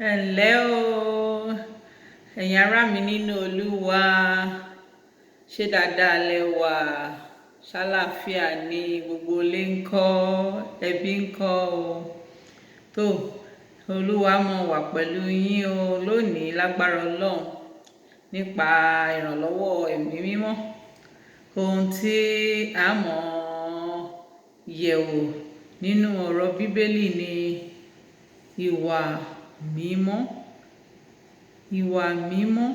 Ẹ ǹlẹ́ o, ẹ̀yin ará mi nínú Olúwa, ṣé dáadáa lẹ wà? Ṣàlàáfíà ni gbogbo ilé ńkọ́, ẹbí ńkọ́ o? Tó, Olúwa mọ̀ wà pẹ̀lú yín o lónìí lágbára Ọlọ́run nípa ìrànlọ́wọ́ ẹ̀mí mímọ́. Ohun tí a mọ̀ yẹ̀wò nínú ọ̀rọ̀ Bíbélì ni ìwà mímọ́. Ìwà mímọ́.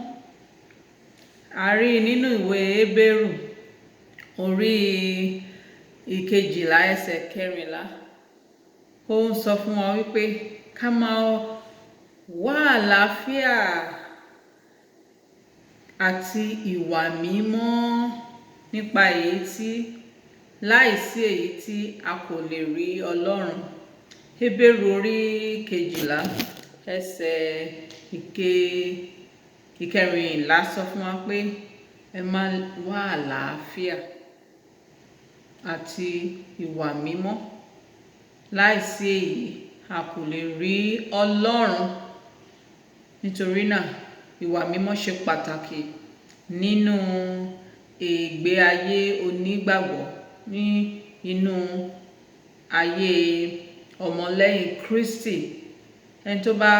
A rí nínú ìwé Hébérù orí ìkejìlá ẹsẹ̀ kẹrìnlá. Ó ń sọ fún wa wípé ká máa wá àlàáfíà àti ìwà mímọ́ nípa èyí tí láìsí èyí tí a kò lè rí Ọlọ́run. Hébérù orí kejìlá ẹsẹ̀ ìkẹrìnlá sọ fún wa pé ẹ máa wá àlàáfíà àti ìwà mímọ́. Láìsí èyí a kò lè rí Ọlọ́run. Nítorí náà ìwà mímọ́ ṣe pàtàkì nínú ìgbé ayé onígbàgbọ́, ní inú ayé ọmọlẹ́yìn Kristi. Ẹni tó bá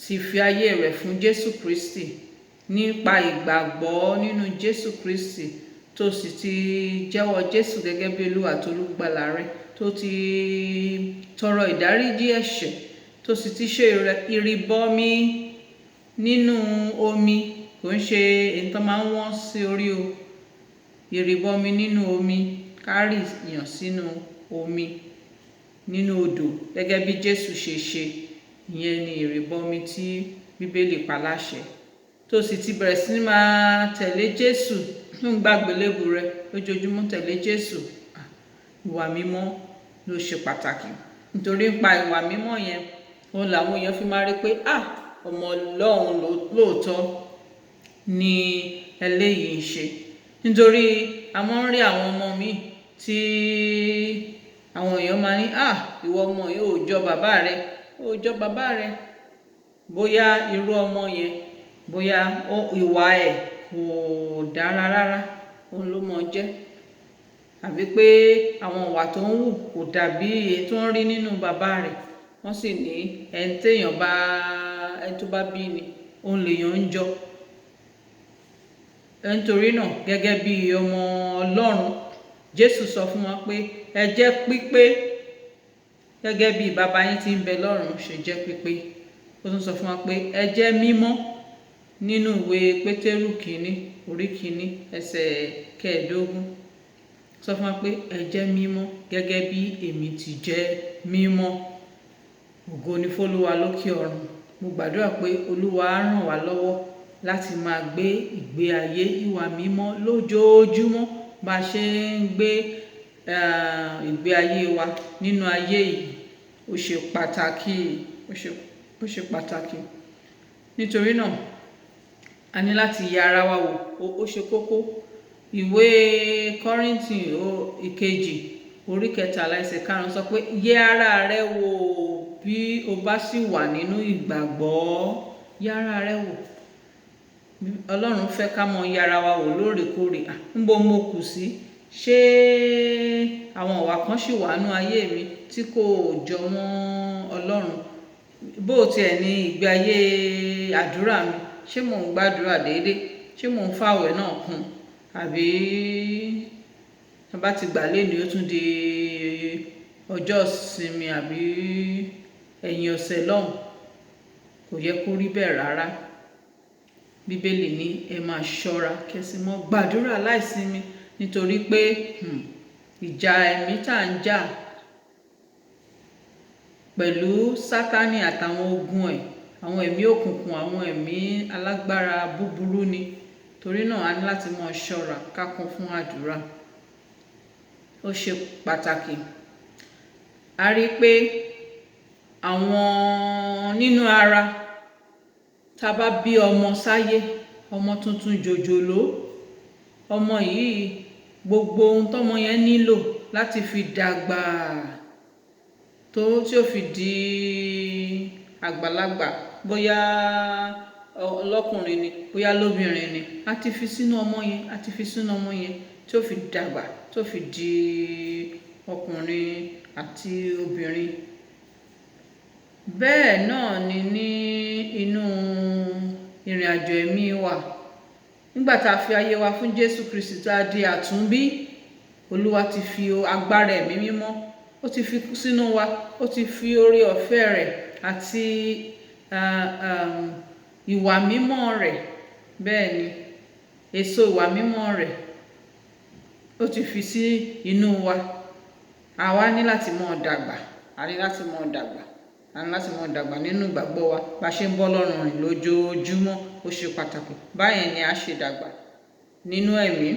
ti fi ayé rẹ̀ fún Jésù Kristi nípa ìgbàgbọ́ nínú Jésù Kristi, tó sì ti jẹ́wọ́ Jésù gẹ́gẹ́ bí Olúwa àti Olùgbàlà rẹ̀, tó ti tọrọ ìdáríjì ẹ̀ṣẹ̀, tó sì ti ṣe ìrìbọmi nínú omi, kò ń ṣe èyí tó máa ń wọ́n sí orí o, ìrìbọmi nínú omi, kárì yàn sínú omi nínú odò gẹ́gẹ́ bí Jésù ṣe ṣe. Ìyẹn ni ìrìbọmi tí Bíbélì pa láṣẹ. Tó sì ti bẹ̀rẹ̀ sí ní máa tẹ̀lé Jésù, tó ń gbàgbélébù rẹ̀ lójoojúmọ́ tẹ̀lé Jésù. Ìwà mímọ́ ló ṣe pàtàkì. Nítorí nípa ìwà mímọ́ yẹn, òun làwọn èèyàn fi máa rí pé ọmọ Ọlọ́run lóòótọ́ ni eléyìí ń ṣe. Nítorí a máa ń rí àwọn ọmọ míì tí àwọn èèyàn máa ní ìwọ ọmọ yìí ò jọ bàbá rẹ, ò jọ bàbá rẹ. Bóyá irú ọmọ yẹn, bóyá ìwà ẹ̀ kò dára rárá, òun ló mọ jẹ́. Àbí pé àwọn ìwà tó ń wù kò dàbí èyí tó ń rí nínú bàbá rẹ̀. Wọ́n sì ní ẹni tó bá bí ni òun lèèyàn ń jọ. Nítorí náà gẹ́gẹ́ bí ọmọ Ọlọ́run, Jésù sọ fún wa pé ẹ jẹ́ pípé gẹ́gẹ́ bí bàbá yín tí ń bẹ lọ́run ṣe jẹ́ pípé. Ó tún sọ fún wa pé ẹ jẹ́ mímọ́ nínú ìwé Pétérù kìíní orí kìíní ẹsẹ̀ kẹẹ̀ẹ́dógún. Sọ fún wa pé ẹ jẹ́ mímọ́ gẹ́gẹ́ bí èmi ti jẹ́ mímọ́. Ògo ni f'Olúwa lókè ọ̀run. Mo gbàdúrà pé Olúwa á ràn wá lọ́wọ́ láti máa gbé ìgbé ayé ìwà mímọ́ lójoojúmọ́ bá a ṣe ń gbé ìgbé ayé wa nínú ayé yìí. Ó ṣe pàtàkì, ó ṣe pàtàkì. Nítorí náà a ní láti yẹ ara wa wò, ó ṣe kókó. Ìwé Kọ́ríńtì ìkejì orí kẹtàlá ẹsẹ̀ karùn-ún sọ pé yẹ ara rẹ wò bí o bá sì wà nínú ìgbàgbọ́. Yẹ ara rẹ wò. Ọlọ́run fẹ́ ká mọ yẹ ara wa wò lóòrèkóòrè. Níbo mo kù sí? Ṣé àwọn ìwà kan ṣì wà nínú ayé mi tí kò jọ mọ́ Ọlọ́run? Bó tiẹ̀ ní ìgbé ayé àdúrà mi, ṣé mò ń gbàdúrà déédéé? Ṣé mò ń fàwẹ̀ náà kún? Àbí tí a bá ti gbà léni ó tún di ọjọ́ ìsinmi àbí ẹ̀yìn ọ̀sẹ̀ lọ́hùn? Kò yẹ kó rí bẹ́ẹ̀ rárá. Bíbélì ní ẹ máa ṣọ́ra kí ẹ sì máa gbàdúrà láìsinmi, nítorí pé ìjà ẹ̀mí tá à ń jà pẹ̀lú Sátánì àtàwọn ogun ẹ̀, àwọn ẹ̀mí òkùnkùn, àwọn ẹ̀mí alágbára búburú ni. Torí náà a ní láti máa ṣọ́ra ká kún fún àdúrà. Ó ṣe pàtàkì. A rí pé àwọn nínú ara, tá a bá bí ọmọ sáyé, ọmọ tuntun jòjòló, ọmọ yìí gbogbo ohun tọ́mọ yẹn nílò láti fi dàgbà tó tí ó fi di àgbàlagbà, bóyá ọlọ́kùnrin ni, bóyá lóbìnrin ni, a ti fi sínú ọmọ yẹn, a ti fi sínú ọmọ yẹn tí ó fi dàgbà, tó fi di ọkùnrin àti obìnrin. Bẹ́ẹ̀ náà ni ní inú ìrìn àjò ẹ̀mí wa. Nígbà tá a fi ayé wa fún Jésù Kristi, tá a di àtúnbí, Olúwa ti fi agbára ẹ̀mí mímọ́, ó ti fi sínú wa, ó ti fi oore ọ̀fẹ́ rẹ̀ àti ìwà mímọ́ rẹ̀, bẹ́ẹ̀ ni èso ìwà mímọ́ rẹ̀ ó ti fi sí inú wa. Àwa ní láti mọ̀ dàgbà, a ní láti mọ̀ dàgbà, a ní láti mọ̀ dàgbà nínú ìgbàgbọ́ wa. Bá ṣe ń bọ́ Ọlọ́run rìn lójoojúmọ́, ó ṣe pàtàkì. Báyẹn ni a ṣe dàgbà nínú ẹ̀mí.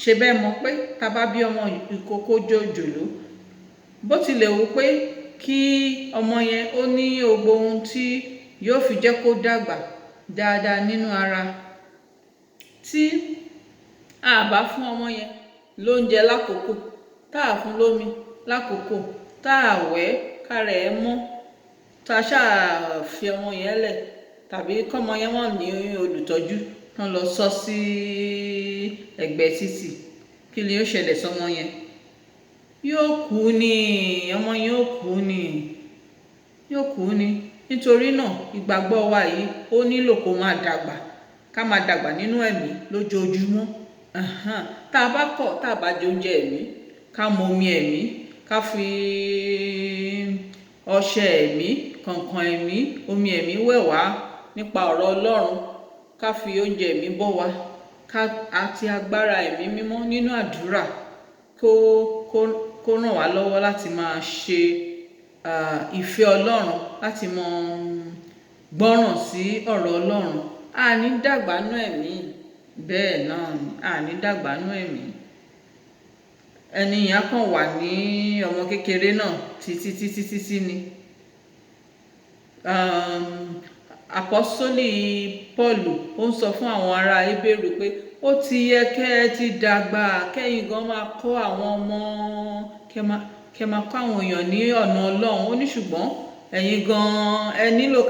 Ṣé bẹ́ẹ̀ mọ̀ pé tá bá bí ọmọ ìkókó jòjòló, bó tilẹ̀ wù pé kí ọmọ yẹn ó ní gbogbo ohun tí yóò fi jẹ́ kó dàgbà dáadáa nínú ara, tí a bá fún ọmọ yẹn lóúnjẹ lákòókò, tá a fún lómi lákòókò, tá a wẹ̀ kára ẹ̀ mọ́, tá a ṣáà fi ọmọ yẹn lẹ̀, tàbí kọ́mọ yẹn wọ́n ní olùtọ́jú tán lọ sọ sí ẹ̀gbẹ́ títì, kí ni yóò ṣẹlẹ̀ sọmọ yẹn? Yóò kú ni, ọmọ yẹn yóò kú ni, yóò kú ni. Nítorí náà ìgbàgbọ́ wa yìí ó nílò kó máa dàgbà, ká máa dàgbà nínú ẹ̀mí lójoojúmọ́. Tá a bá kọ̀, tá a bá jẹ oúnjẹ ẹ̀mí, ká mu omi ẹ̀mí, ká fi ọṣẹ ẹ̀mí, kànkàn ẹ̀mí, omi ẹ̀mí wẹ̀ wá nípa ọ̀rọ̀ Ọlọ́run, ká fi oúnjẹ ẹ̀mí bọ́ wa, àti agbára ẹ̀mí mímọ́ nínú àdúrà kó ràn wá lọ́wọ́ láti máa ṣe ìfẹ́ Ọlọ́run, láti mọ gbọ́ràn sí ọ̀rọ̀ Ọlọ́run. A ní dàgbà nínú ẹ̀mí, bẹ́ẹ̀ náà ni a ní dàgbà nínú ẹ̀mí. Ẹni yẹn kàn wà ní ọmọ kékeré náà títí ni. Àpọ́sítélì Pọ́ọ̀lù ó ń sọ fún àwọn ará Hébérù pé ó ti yẹ kẹ́ ẹ ti dàgbà, kẹ́yìn gan máa kọ́ àwọn ọmọ, kẹ́ máa kọ́ àwọn èèyàn ní ọ̀nà Ọlọ́run. Ó ní ṣùgbọ́n ẹ̀yin gan ẹ nílò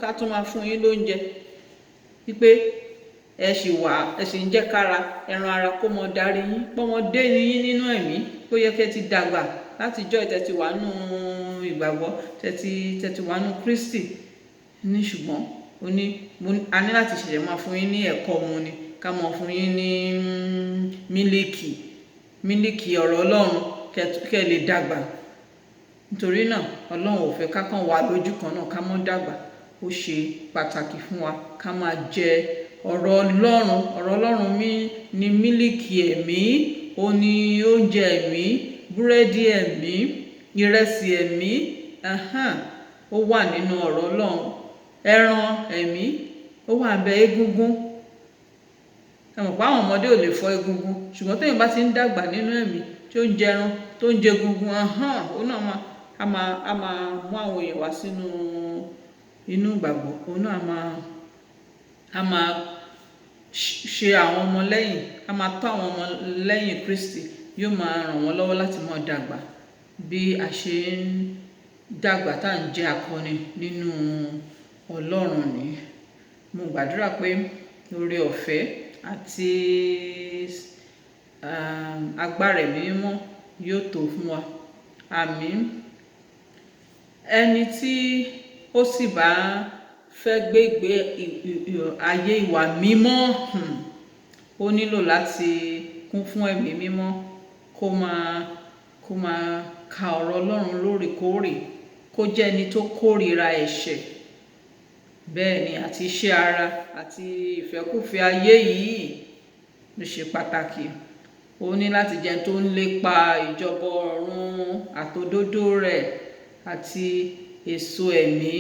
ká tún máa fún yín lóúnjẹ, wípé ẹ sì ń jẹ́ kára ẹran ara kó mọ darí yín, pọ́mọdé ni yín nínú ẹ̀mí, ó yẹ kẹ́ ti dàgbà látijọ́ ìtẹ́tí wà nù ìgbàgbọ́, tẹ́tí wà nù Kristi. Ní ṣùgbọ́n a ní láti ṣẹ̀ṣẹ̀ máa fún yín ní ẹ̀kọ́ mu ni, ká máa fún yín ní mílíkì ọ̀rọ̀ Ọlọ́run kẹ́ lè dàgbà. Nítorí náà Ọlọ́run ò fẹ́ ká kàn wà lójú kan náà ká mọ́ dàgbà. Ó ṣe pàtàkì fún wa ká máa jẹ ọ̀rọ̀ Ọlọ́run. Ọ̀rọ̀ Ọlọ́run ní mílíkì ẹ̀mí, ó ní oúnjẹ ẹ̀mí, búrẹ́dì ẹ̀mí, ìrẹsì ẹ̀mí, ó wà nínú ọ̀rọ̀ Ọlọ́run. Ẹran ẹ̀mí ó wà bẹ́ẹ̀, egungun. Ẹ mọ̀ pé àwọn ọmọdé ò lè fọ́ egungun, ṣùgbọ́n téèyàn bá ti ń dàgbà nínú ẹ̀mí tí ó ń jẹran, tó ń jẹ egungun, òun náà a máa mú àwọn èèyàn wá sínú inú ìgbàgbọ́. Òun náà a máa ṣe àwọn ọmọ lẹ́yìn, a máa tọ́ àwọn ọmọ lẹ́yìn Kristi, yóò máa ràn wọ́n lọ́wọ́ láti máa dàgbà. Bí a ṣe ń dàgbà tá à ń jẹ́ akọni nínú Ọlọ́run ni. Mo gbàdúrà pé oore ọ̀fẹ́ àti agbára ẹ̀mí mímọ́ yóò tó fún wa. Àmín. Ẹni tí ó sì bá fẹ́ gbé ayé ìwà mímọ́, ó nílò láti kún fún ẹ̀mí mímọ́, kó máa ka ọ̀rọ̀ Ọlọ́run lóòrèkóòrè, kó jẹ́ ẹni tó kórìíra ẹ̀ṣẹ̀. Bẹ́ẹ̀ ni, àti iṣẹ́ ara àti ìfẹ́kúfẹ̀ẹ́ ayé yìí ló ṣe pàtàkì. Ó ní láti jẹ́ tó ń lépa ìjọba ọ̀run àtòdodo rẹ̀ àti èso ẹ̀mí.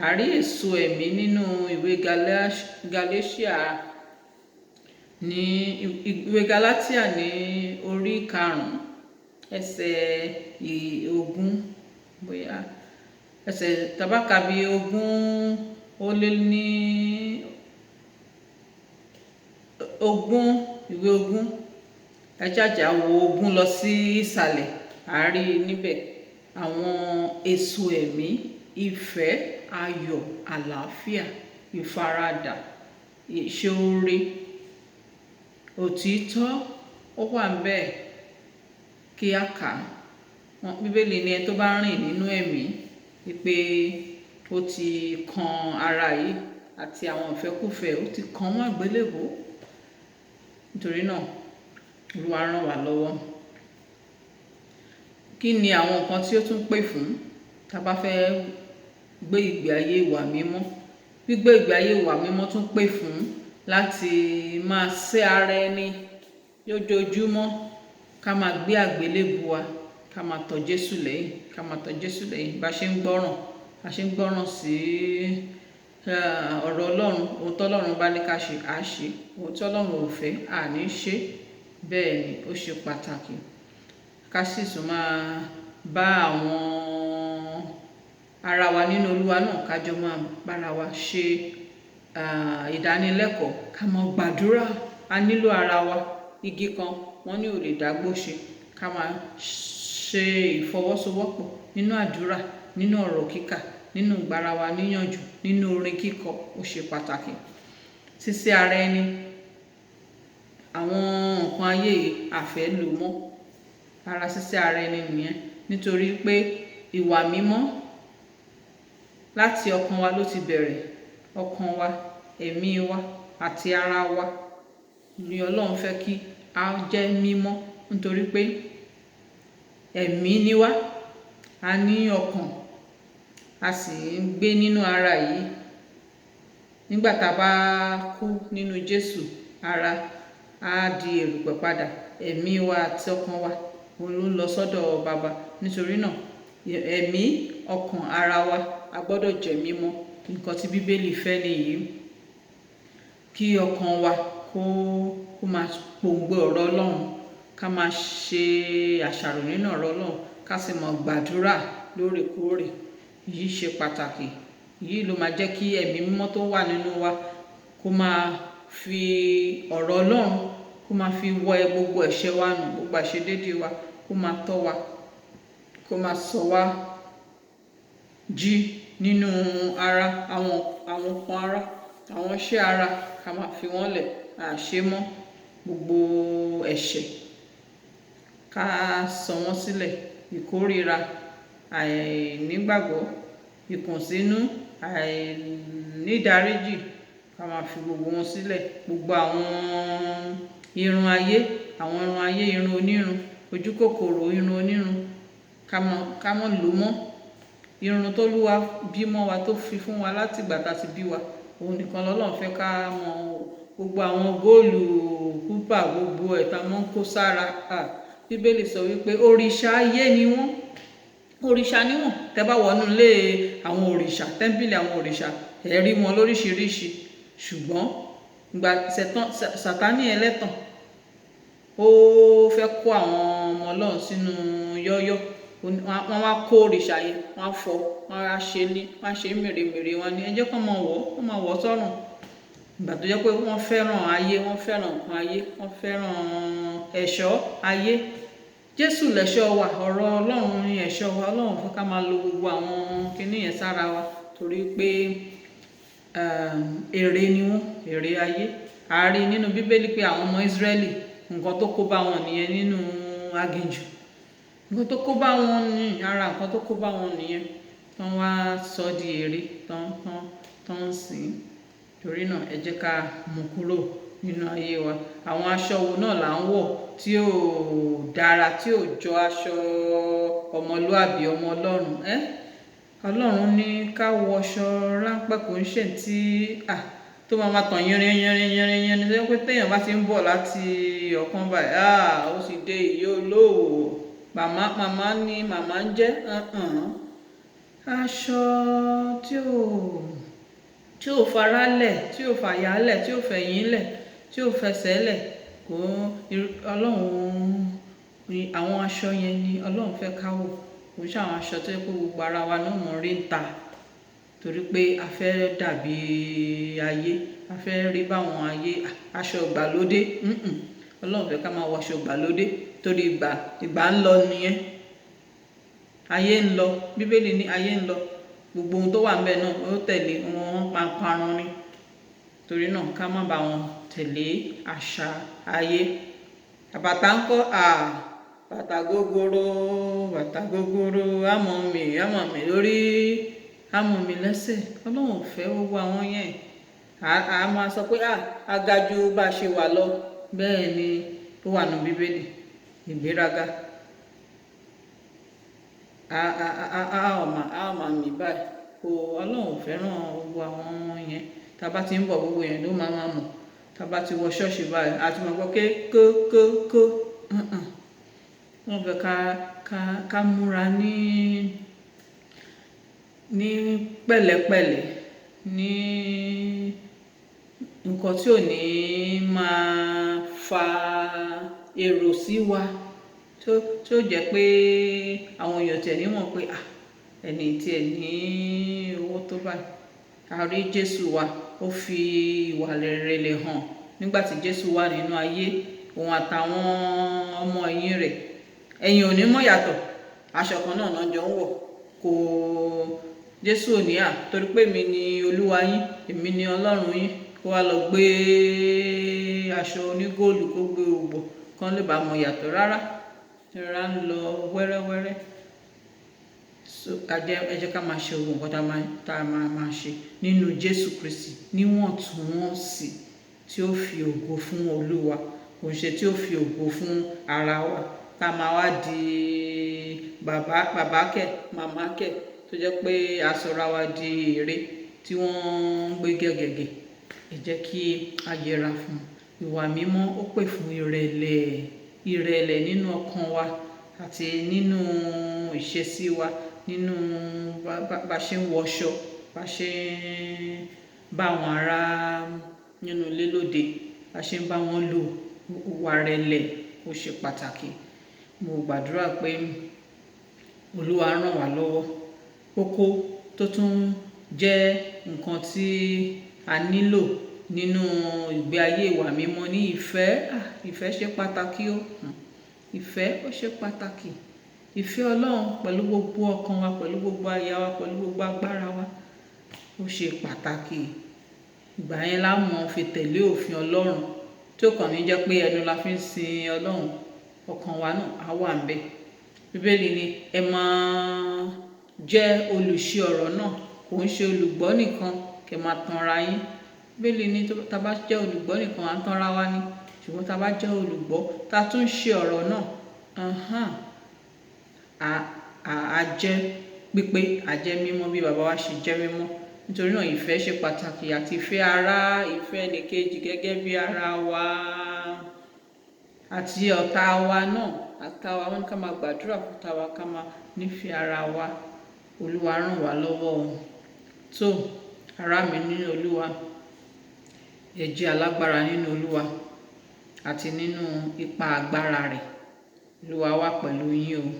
A rí èso ẹ̀mí nínú ìwé Gálátíà ní orí 5 ẹsẹ̀ 20, bóyá ẹsẹ̀ tabaka bí 20 ó lé ní 20, ìwé 20, ẹjájà wo 20 lọ sí ìsàlẹ̀, a rí níbẹ̀ àwọn èso ẹ̀mí: ìfẹ́, ayọ̀, àlàáfíà, ìfaradà, ìṣoore, òtítọ́ ó wà ńbẹ̀ kí a kà á. Bíbélì ní ẹni tó bá rìn nínú ẹ̀mí wípé ó ti kan ara yìí àti àwọn ìfẹ́kúfẹ̀ẹ́ ó ti kan mọ́ àgbélébùú. Nítorí náà Olúwa ràn wá lọ́wọ́. Kí ni àwọn nǹkan tí ó tún pè fún tá a bá fẹ́ gbé ìgbé ayé ìwà mímọ́? Gbígbé ìgbé ayé ìwà mímọ́ tún pè fún láti máa sẹ́ ara ẹni lójoojúmọ́, ká máa gbé àgbélébùú wa, ká máa tọ̀ Jésù lẹ́yìn, ká máa tọ̀ Jésù lẹ́yìn. Bá ṣe ń gbọ́ràn sí ọ̀rọ̀ Ọlọ́run, ohun tí Ọlọ́run bá ní ká ṣe á ṣe, ohun tí Ọlọ́run ò fẹ́ à ní ṣe. Bẹ́ẹ̀ ni ó ṣe pàtàkì ká sì tún máa bá àwọn ara wa nínú Olúwa náà kájọ máa bára wa ṣe ìdánilẹ́kọ̀ọ́, ká máa gbàdúrà. A nílò ara wa. Igi kan wọ́n ní ò lè dágbó ṣe. Ká máa ṣe ìfọwọ́sowọ́pọ̀ nínú àdúrà, nínú ọ̀rọ̀ kíkà, nínú ìgbára wa níyànjú, nínú orin kíkọ. Ó ṣe pàtàkì. Sísẹ́ ara ẹni, àwọn nǹkan ayé yìí àfẹ́ lò mọ́. Ara sísẹ́ ara ẹni nìyẹn. Nítorí pé ìwà mímọ́ láti ọkàn wa ló ti bẹ̀rẹ̀. Ọkàn wa, ẹ̀mí wa àti ara wa ni Ọlọ́run fẹ́ kí a jẹ́ mímọ́. Nítorí pé ẹ̀mí ni wá, a ní ọkàn, a sì ń gbé nínú ara yìí. Nígbà tá a bá kú nínú Jésù, ara á di erùpẹ̀ padà. Ẹ̀mí wa àti ọkàn wa òun ló ń lọ sọ́dọ̀ Baba. Nítorí náà ẹ̀mí, ọkàn, ara wa a gbọ́dọ̀ jẹ́ mímọ́. Nǹkan tí Bíbélì fẹ́ nìyí. Kí ọkàn wa kó máa pòǹgbẹ ọ̀rọ̀ Ọlọ́run, ká máa ṣe àṣàrò nínú ọ̀rọ̀ Ọlọ́run, ká sì máa gbàdúrà lóòrèkóòrè. Èyí ṣe pàtàkì. Èyí ló máa jẹ́ kí ẹ̀mí mímọ́ tó wà nínú wa kó máa fi ọ̀rọ̀ Ọlọ́run kó máa fi wọ gbogbo ẹ̀ṣẹ̀ wa nù, gbogbo àìṣedéédéé wa, kó máa tọ́ wa, kó máa sọ wá jí nínú ara, àwọn kan ara, àwọn iṣẹ́ ara, ká máa fi wọ́n lẹ̀, àṣe mọ́. Gbogbo ẹ̀ṣẹ̀ ká sọ wọ́n sílẹ̀. Ìkórìíra, àìnígbàgbọ́, ìkùnsínú, àìnídáríjì, ká máa fi gbogbo wọn sílẹ̀. Gbogbo àwọn irun ayé, irun onírun, ojú kòkòrò irun onírun, ká mọ́ lò mọ́. Irun tó Olúwa bí mọ́ wa, tó fi fún wa láti ìgbà tá a ti bí wa, òun nìkan l'Ọlọ́run fẹ́ ká mọ̀. Gbogbo àwọn góòlù, kúpà, gbogbo ẹ̀ tá mọ́ ń kó sára. Bíbélì sọ wípé òrìṣà ayé ni wọ́n. Òrìṣà ni wọ́n. Tẹ́ bá wọnú ilé àwọn òrìṣà, tẹ́ḿpìlì àwọn òrìṣà, ẹ rí wọn lóríṣiríṣi. Ṣùgbọ́n ìgbà Sátánì ẹlẹ́tàn ó fẹ́ kó àwọn ọmọ Ọlọ́run sínú yọ́yọ́. Wọ́n wá kó òrìṣà yẹn, wọ́n fọ́, wọ́n á ṣe ní, wọ́n á ṣe mèremère. Wọ́n ní ẹ jẹ́ kó máa wọ̀ sọ́rùn. Ìgbà tó jẹ́ pé wọ́n fẹ́ràn ayé, wọ́n fẹ́ràn nǹkan ayé, wọ́n fẹ́ràn ẹ̀ṣọ́ ayé. Jésù lẹ̀ṣọ́ wa, ọ̀rọ̀ Ọlọ́run ni ẹ̀ṣọ́ wa. Ọlọ́run fẹ́ ká máa lo gbogbo àwọn kinní yẹn sára wa. Torí pé ère ni wọ́n, ère ayé. A rí nínú Bíbélì pé àwọn ọmọ Ísírẹ́lì, nǹkan tó kó bá wọn nìyẹn nínú aginjù. Nǹkan tó kó bá wọn ní ara, nǹkan tó kó bá wọn nìyẹn. Tán wá sọ di ère, tán ń sìn. Torí náà ẹ jẹ́ ká mú kúrò nínú ayé wa. Àwọn aṣọ wo náà là ń wọ̀ tí ò dára, tí ò jọ aṣọ ọmọlúàbí, ọmọ Ọlọ́run? Ọlọ́run ní ká wọ aṣọ ráńpẹ́, kò ń ṣe tí tó máa tàn yẹrin. Tó jẹ́ pé téèyàn bá ti ń bọ̀ láti ọ̀kan báyìí, ó sì dé ìyó olóòwò. Màmá ni màmá ń jẹ́. Aṣọ tí ò farálẹ̀, tí ò fàyálẹ̀, tí ò fẹ̀yìnlẹ̀, tí ò fẹsẹ̀lẹ̀. Ọlọ́run, àwọn aṣọ yẹn ni Ọlọ́run fẹ́ ká wọ̀. Kò ń ṣe àwọn aṣọ tó jẹ́ pé gbogbo ara wa náà mọ̀ rí ń ta. Torí pé a fẹ́ dàbí ayé, a fẹ́ rí báwọn ayé. Aṣọ ìgbàlódé. Ọlọ́run fẹ́ ká máa wọ aṣọ ìgbàlódé. Torí ìgbà ń lọ nìyẹn. Ayé ń lọ. Bíbélì ní ayé ń lọ. gbogbo ohun tó wà ń bẹ náà ó tẹ̀lé wọn máa parun ni. Torí náà ká má bá wọn tẹ̀lé àṣà ayé. Bàtà ń kọ́ bàtà gogoro, bàtà gogoro, àmọ́ mi lórí, àmọ́ mi lẹ́sẹ̀. Ọlọ́run ò fẹ́ gbogbo àwọn yẹn. A máa sọ pé a ga ju bá a ṣe wà lọ. Bẹ́ẹ̀ ni ó wà nínú Bíbélì. Ìgbéraga. A máa mì báyìí. Ọlọ́run ò fẹ́ràn gbogbo àwọn yẹn. Tá a bá ti ń bọ̀ gbogbo yẹn ló máa mọ̀. Tá a bá ti wọ ṣọ́ọ̀ṣì báyìí a ti máa gbọ́ kó. Wọ́n fẹ́ ká múra ní pẹ̀lẹ́pẹ̀lẹ́, ní nǹkan tí ò ní máa fa èrò sí wa, tí ó jẹ́ pé àwọn èèyàn tẹ̀ níwọ̀n pé ẹni tí ẹ̀ ní owó tó báyìí. A rí Jésù wa, ó fi ìwà rẹ̀lẹ̀ hàn nígbà tí Jésù wà nínú ayé, òun àtàwọn ọmọ ẹ̀yìn rẹ̀. Ẹ̀yin ò ní mọ̀ yàtọ̀, aṣọ kan náà jọ ń wọ̀. Jésù ò ní torí pé èmi ni Olúwa yín, èmi ni Ọlọ́run yín, kó wá lọ gbé aṣọ onígóòlù kó gbé ògbò kán lè bá mọ̀ yàtọ̀. Rárá, rárá ń lọ wẹ́rẹ́wẹ́rẹ́. Ẹ jẹ́ ká máa ṣe ohun nǹkan tá a máa ṣe nínú Jésù Kristi níwọ̀ntúnwọ̀nsì, tí ó fi ògo fún Olúwa, kò ń ṣe tí ó fi ògo fún ara wa. Ká máa wá di bàbá kẹ̀, màmá kẹ̀, tó jẹ́ pé a sọra wa di ère tí wọ́n ń gbé gẹ̀gẹ̀gẹ̀. Ẹ jẹ́ kí a yẹra fún ìwà mímọ́. Ó pè fún ìrẹ̀lẹ̀ nínú ọkàn wa àti nínú ìṣesí wa, nínú bá ṣe ń wọṣọ, bá ṣe ń bá àwọn ará nínú ilé lóde, bá ṣe ń bá wọn lò. Ìwà rẹ̀lẹ̀ ó ṣe pàtàkì. Mo gbàdúrà pé Olúwa ràn wá lọ́wọ́. Kókó tó tún jẹ́ nǹkan tí a nílò nínú ìgbé ayé ìwà mímọ́ ní ìfẹ́. Ìfẹ́ ṣe pàtàkì o. Ìfẹ́ ó ṣe pàtàkì. Ìfẹ́ Ọlọ́run pẹ̀lú gbogbo ọkàn wa, pẹ̀lú gbogbo àyà wa, pẹ̀lú gbogbo agbára wa ó ṣe pàtàkì. Ìgbà yẹn la mọ̀ fi tẹ̀lé òfin Ọlọ́run, tí ó kàn ní jẹ́ pé ẹnu la fi ń sin Ọlọ́run, ọkàn wa náà á wà ń bẹ. Bíbélì ní ẹ máa jẹ́ olùṣe ọ̀rọ̀ náà, kò ń ṣe olùgbọ́ nìkan, kẹ́ máa tanra yín. Bíbélì ní tá bá jẹ́ olùgbọ́ nìkan à ń tanra wa ni, ṣùgbọ́n tá bá jẹ́ olùgbọ́ tá tún ṣe ọ̀rọ̀ náà, a jẹ́ pípé, a jẹ́ mímọ́ bí bàbá wa ṣe jẹ́ mímọ́. Nítorí náà ìfẹ́ ṣe pàtàkì, àti ìfẹ́ ara, ìfẹ́ ẹnìkejì gẹ́gẹ́ bí ara wa, àti ọ̀tá wa náà. Àtàwa wọn ká máa gbàdúrà fún tàwa, ká máa nífẹ̀ẹ́ ara wa. Olúwa ràn wá lọ́wọ́. Tó ará mi nínú Olúwa, ẹ jẹ́ alágbára nínú Olúwa àti nínú ipa agbára rẹ̀. Olúwa wà pẹ̀lú yín o.